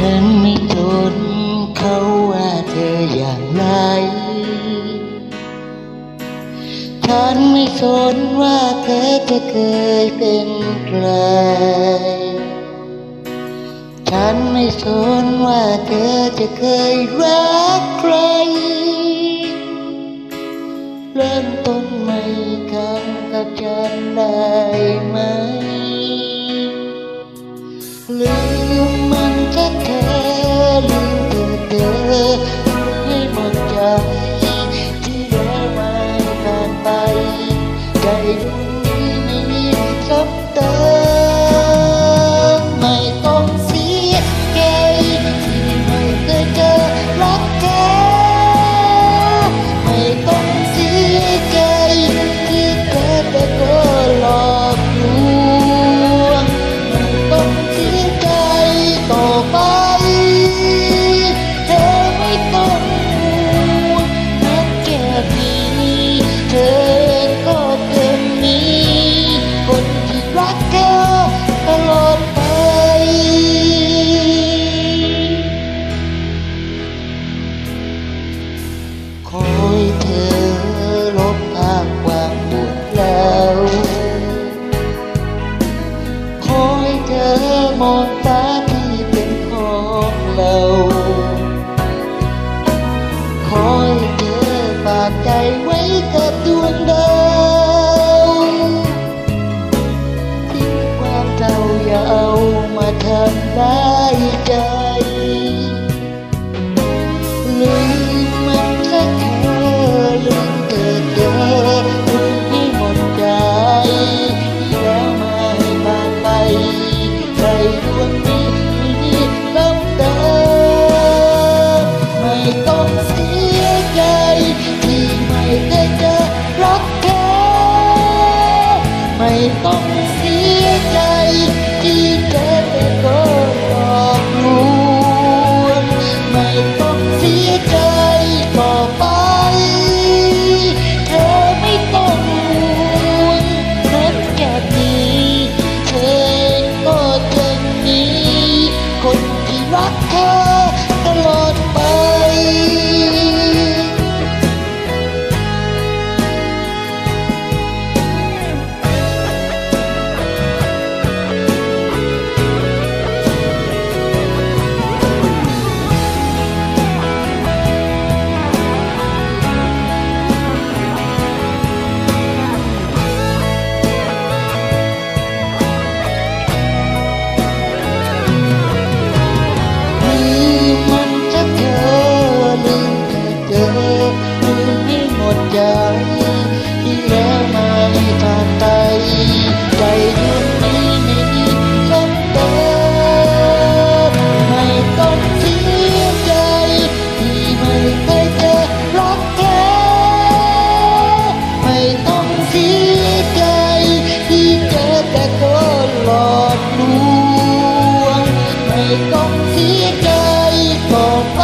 ฉันไม่สนเขาว่าเธออย่างไรฉันไม่สนว่าเธอจะเคยเป็นใครฉันไม่สนว่าเธอจะเคยรักใครเริ่มต้นใหม่ครั้งกับฉันได้ไหมลืมมันแค่เธอลืมเธอให้หมดใจที่แล้วไม่ผ่านไปใจดวงนี้ไม่มีซ้ำเติมไม่ต้องเสียใจที่ไม่เคยเจอรักแท้ไม่ต้องเสียใจที่เธอแต่ก็หลอกลวงไม่ต้องเสียใจต่อไปเธอไม่ต้องห่วงนับแค่นี้เธอก็จะมีคนที่รักเธอตลอดไปขอให้เธอลบภาพความปวดร้าวขอให้เธอมองฟ้าที่เป็นของเราขอให้เธอฝากใจไว้กับดวงดาวทิ้งความเศร้าอย่าเอามาทำร้ายใจลืมมันสักเธอลืมเธอลืมให้หมดใจแล้วไม่ผ่านไปใจดวงนี้มีซ้ำเติมไม่ต้องเสียใจที่ไม่ได้เจอรักแท้ไม่ต้องเสียใจที่เธอแต่ก็หลอกลวงไม่ต้องเสียใจต่อไปเธอไม่ต้องห่วงนับแค่นี้เธอก็จะมีคนที่รักเธอตลอดไปใจที่แล้วไม่ผ่านไปใจดวงนี้ไม่มีซ้ำเติมไม่ต้องเสียใจที่ไม่เคยเจอรักแท้ไม่ต้องเสียใจที่เจอแต่ก็หลอกลวงไม่ต้องเสียใจต่อไป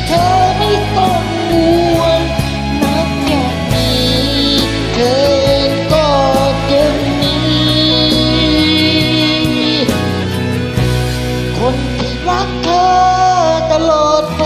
เธอไม่ต้องห่วงเธอก็จะมีคนที่รักเธอตลอดไป